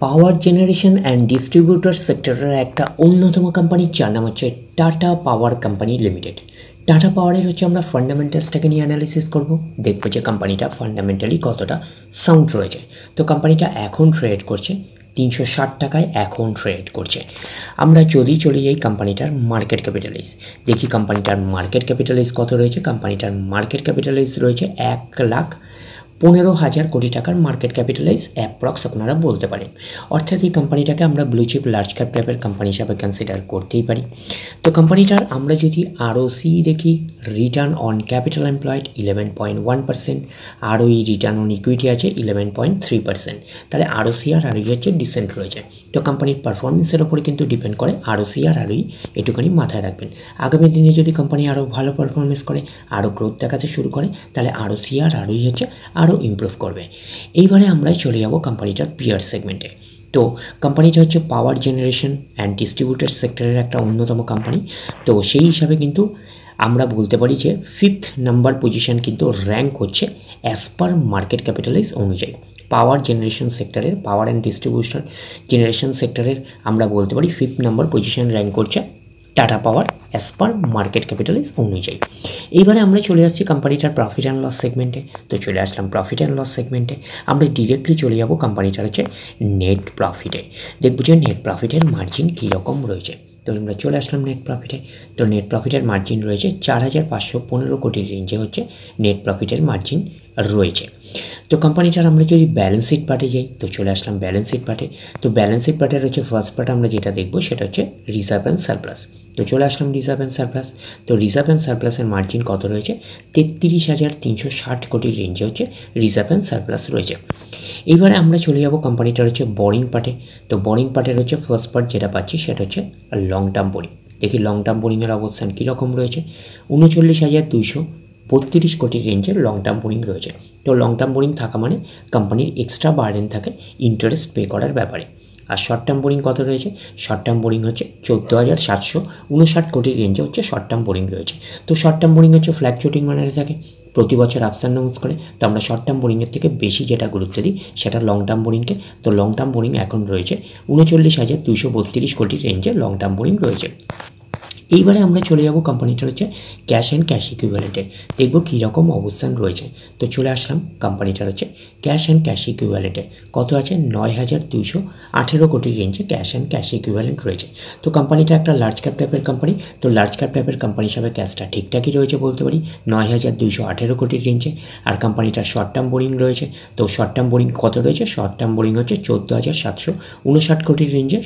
Power generation and distributor সেক্টরের একটা অন্যতম কোম্পানি যার নাম হচ্ছে টাটা পাওয়ার কোম্পানি লিমিটেড। টাটা পাওয়ারের হচ্ছে আমরা ফান্ডামেন্টালসটাকে নিয়ে অ্যানালিসিস করব, দেখব যে কোম্পানিটা ফান্ডামেন্টালি কতটা সাউন্ড রয়েছে। তো কোম্পানিটা এখন ট্রেড করছে 360 টাকায় এখন ট্রেড করছে। আমরা যদি চলে যাই কোম্পানিটার মার্কেট ক্যাপিটালাইজ, দেখি কোম্পানিটার মার্কেট ক্যাপিটালাইজ কত রয়েছে। কোম্পানিটার মার্কেট ক্যাপিটালাইজ রয়েছে 1,15,000 কোটি টাকার মার্কেট ক্যাপিটালাইজ অ্যাপ্রক্স আপনারা বলতে পারেন। অর্থাৎ এই কোম্পানিটাকে আমরা ব্লু চিপ লার্জ ক্যাপ টাইপের কোম্পানি হিসাবে কনসিডার করতেই পারি। তো কোম্পানিটার আমরা যদি ROCE দেখি, return on capital employed 11.1%, ROE return on equity আছে 11.3%। তাহলে ROCE আর ROE হচ্ছে ডিসেন্ট রয়েছে। তো কোম্পানির পারফরমেন্সের ওপরে কিন্তু ডিপেন্ড করে ROCE আর ROE, এটুখানি মাথায় রাখবেন। আগামী দিনে যদি কোম্পানি আরও ভালো পারফরমেন্স করে, আরও গ্রোথ দেখাতে শুরু করে, তাহলে ROCE আর ROE হচ্ছে আরও ইমপ্রুভ করবে। এইবারে আমরা চলে যাব কোম্পানিটার পিয়ার সেগমেন্টে। তো কোম্পানিটা হচ্ছে পাওয়ার জেনারেশন অ্যান্ড ডিস্ট্রিবিউটর সেক্টরের একটা অন্যতম কোম্পানি। তো সেই হিসাবে কিন্তু আমরা বলতে পারি যে 5th নাম্বার পজিশন কিন্তু র্যাঙ্ক হচ্ছে অ্যাজ পার মার্কেট ক্যাপিটালাইজ অনুযায়ী। পাওয়ার জেনারেশন সেক্টরের, পাওয়ার অ্যান্ড ডিস্ট্রিবিউশন জেনারেশন সেক্টরের আমরা বলতে পারি 5th নাম্বার পজিশন র্যাঙ্ক করছে টাটা পাওয়ার অ্যাজ পার মার্কেট ক্যাপিটালাইজ অনুযায়ী। এইবারে আমরা চলে আসছি কোম্পানিটার প্রফিট অ্যান্ড লস সেগমেন্টে। তো চলে আসলাম প্রফিট অ্যান্ড লস সেগমেন্টে। আমরা ডিরেক্টলি চলে যাব কোম্পানিটার হচ্ছে নেট প্রফিটে। দেখব যে নেট প্রফিটের মার্জিন কীরকম রয়েছে। তো আমরা চলে আসলাম নেট প্রফিটে। তো নেট প্রফিটের মার্জিন রয়েছে 4,515 কোটির রেঞ্জে হচ্ছে নেট প্রফিটের মার্জিন রয়েছে। তো কোম্পানিটার আমরা যদি ব্যালেন্স শিট পার্টে যাই, তো চলে আসলাম ব্যালেন্স শিট পার্টে। তো ব্যালেন্স শিট পার্টের হচ্ছে ফার্স্ট পার্ট আমরা যেটা দেখব সেটা হচ্ছে রিজার্ভ অ্যান্ড সারপ্লাস। তো চলে আসলাম রিজার্ভ অ্যান্ড সারপ্লাস। তো রিজার্ভ অ্যান্ড সারপ্লাসের মার্জিন কত রয়েছে? 33,360 কোটির রেঞ্জে হচ্ছে রিজার্ভ অ্যান্ড সারপ্লাস রয়েছে। এইবারে আমরা চলে যাব কোম্পানিটার হচ্ছে বোরিং পার্টে। তো বোরিং পার্টের হচ্ছে ফার্স্ট পার্ট যেটা পাচ্ছি সেটা হচ্ছে লং টার্ম বোরিং। দেখি লং টার্ম বোরিংয়ের অবস্থান কীরকম রয়েছে। 39,232 কোটির রেঞ্জের লং টার্ম বোরিং রয়েছে। তো লং টার্ম বোরিং থাকা মানে কোম্পানির এক্সট্রা বার্ডেন থাকে ইন্টারেস্ট পে করার ব্যাপারে। আর শর্ট টার্ম বোরিং কত রয়েছে? শর্ট টার্ম বোরিং হচ্ছে 14,759 কোটির রেঞ্জে হচ্ছে শর্ট টার্ম বোরিং রয়েছে। তো শর্ট টার্ম বোরিং হচ্ছে ফ্ল্যাকচুয়েটিং ম্যানারে থাকে, প্রতি বছর আপস অ্যান্ড ডাউনস করে। তো আমরা শর্ট টার্ম বোরিংয়ের থেকে বেশি যেটা গুরুত্ব দিই সেটা লং টার্ম বোরিংকে। তো লং টার্ম বোরিং এখন রয়েছে 39,232 কোটির রেঞ্জে লং টার্ম বোরিং রয়েছে। এইবারে আমরা চলে যাব কোম্পানিটার হচ্ছে ক্যাশ অ্যান্ড ক্যাশ ইকুইভ্যালেন্টে, দেখব কীরকম অবস্থান রয়েছে। তো চলে আসলাম কোম্পানিটার হচ্ছে ক্যাশ অ্যান্ড ক্যাশ ইকুইভ্যালেন্টে কত আছে? 9,218 কোটির রেঞ্জে ক্যাশ অ্যান্ড ক্যাশ ইকুইভ্যালেন্ট রয়েছে। তো কোম্পানিটা একটা লার্জ ক্যাপ টাইপের কোম্পানি। তো লার্জ ক্যাপ টাইপের কোম্পানি হিসাবে ক্যাশটা ঠিকঠাকই রয়েছে বলতে পারি 9,218 কোটির রেঞ্জে। আর কোম্পানিটার শর্ট টার্ম বোরিং রয়েছে। তো শর্ট টার্ম বোরিং কত রয়েছে? শর্ট টার্ম বোরিং হচ্ছে 14,759 কোটির রেঞ্জে।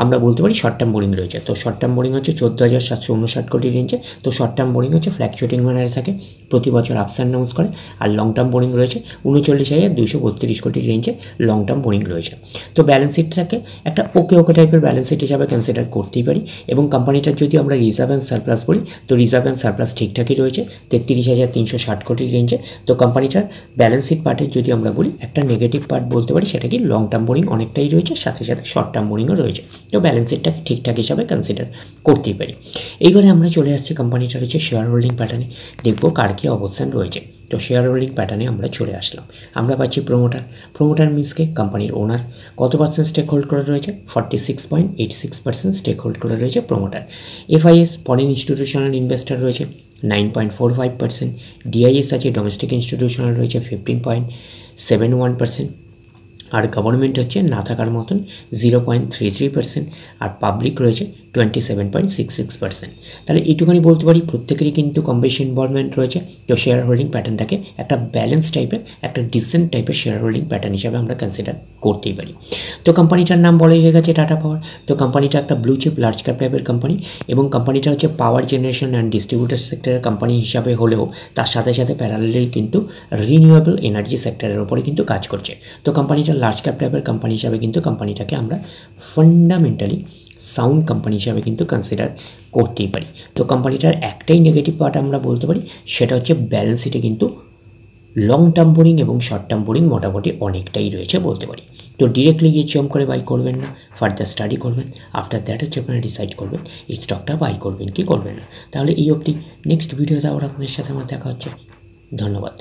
আমরা বলতে পারি শর্ট টার্ম বোরিং রয়েছে। তো শর্ট টার্ম বোরিং হচ্ছে 14,759 কোটির রেঞ্জে। তো শর্ট টার্ম বোরিং হচ্ছে ফ্ল্যাকচুয়েটিং ম্যানারে থাকে, প্রতি বছর আপস অ্যান্ড ডাউনস করে। আর লং টার্ম বোরিং রয়েছে 39,232 কোটির রেঞ্জে লং টার্ম বোরিং রয়েছে। তো ব্যালেন্স শিটটাকে একটা ওকে টাইপের ব্যালেন্স শিট হিসাবে কনসিডার করতেই পারি। এবং কোম্পানিটার যদি আমরা রিজার্ভ অ্যান্ড সারপ্লাস বলি, তো রিজার্ভ অ্যান্ড সারপ্লাস ঠিকঠাকই রয়েছে 33,360 কোটির রেঞ্জে। তো কোম্পানিটার ব্যালেন্স শিট পার্টের যদি আমরা বলি একটা নেগেটিভ পার্ট বলতে পারি, সেটা কি লং টার্ম বোরিং অনেকটাই রয়েছে, সাথে সাথে শর্ট টার্ম বোরিংও রয়েছে। তো ব্যালেন্স শিটটাকে ঠিকঠাক হিসাবে কনসিডার করতেই পারি। এইবারে আমরা চলে আসছি কোম্পানিটার হচ্ছে শেয়ার হোল্ডিং প্যাটার্নে, দেখব কার কী অবস্থান রয়েছে। তো শেয়ার হোল্ডিং প্যাটার্নে আমরা চলে আসলাম। আমরা পাচ্ছি প্রমোটার মিন্সকে কোম্পানির ওনার কত পার্সেন্ট স্টেক হোল্ড করে রয়েছে? 46.86% স্টেক হোল্ড করে রয়েছে promoter. FIS foreign institutional investor রয়েছে 9.45%। DIS আছে ডোমেস্টিক ইনস্টিটিউশনাল রয়েছে 15.71%। আর গভর্নমেন্ট হচ্ছে না থাকার মতন 0.33%। আর পাবলিক রয়েছে 27.66%। তাহলে এইটুখানি বলতে পারি প্রত্যেকেরই কিন্তু কম বেশি ইনভলভমেন্ট রয়েছে। তো শেয়ার হোল্ডিং প্যাটার্নটাকে একটা ব্যালেন্স টাইপের, একটা ডিসেন্ট টাইপের শেয়ার হোল্ডিং প্যাটার্ন হিসাবে আমরা কনসিডার করতেই পারি। তো কোম্পানিটার নাম বলাই হয়ে গেছে টাটা পাওয়ার। তো কোম্পানিটা একটা ব্লু চিপ লার্জ ক্যাপ টাইপের কোম্পানি এবং কোম্পানিটা হচ্ছে পাওয়ার জেনারেশন অ্যান্ড ডিস্ট্রিবিউটর সেক্টরের কোম্পানি হিসাবে হলেও তার সাথে সাথে প্যারালেলি কিন্তু রিনিউয়েবল এনার্জি সেক্টরের ওপরে কিন্তু কাজ করছে। তো কোম্পানিটা লার্জ ক্যাপ টাইপের কোম্পানি হিসাবে কিন্তু কোম্পানিটাকে আমরা ফান্ডামেন্টালি সাউন্ড কোম্পানি হিসাবে কিন্তু কনসিডার করতেই পারি। তো কোম্পানিটার একটাই নেগেটিভ পার্ট আমরা বলতে পারি, সেটা হচ্ছে ব্যালেন্স শিটে কিন্তু লং টার্ম বোরিং এবং শর্ট টার্ম বোরিং মোটামুটি অনেকটাই রয়েছে বলতে পারি। তো ডিরেক্টলি গিয়ে চম করে বাই করবেন না, ফার্দার স্টাডি করবেন। আফটার দ্যাট হচ্ছে আপনারা ডিসাইড করবেন এই স্টকটা বাই করবেন কি করবেন না। তাহলে এই অবধি, নেক্সট ভিডিওতে আবার আপনাদের সাথে আমার দেখা হচ্ছে। ধন্যবাদ।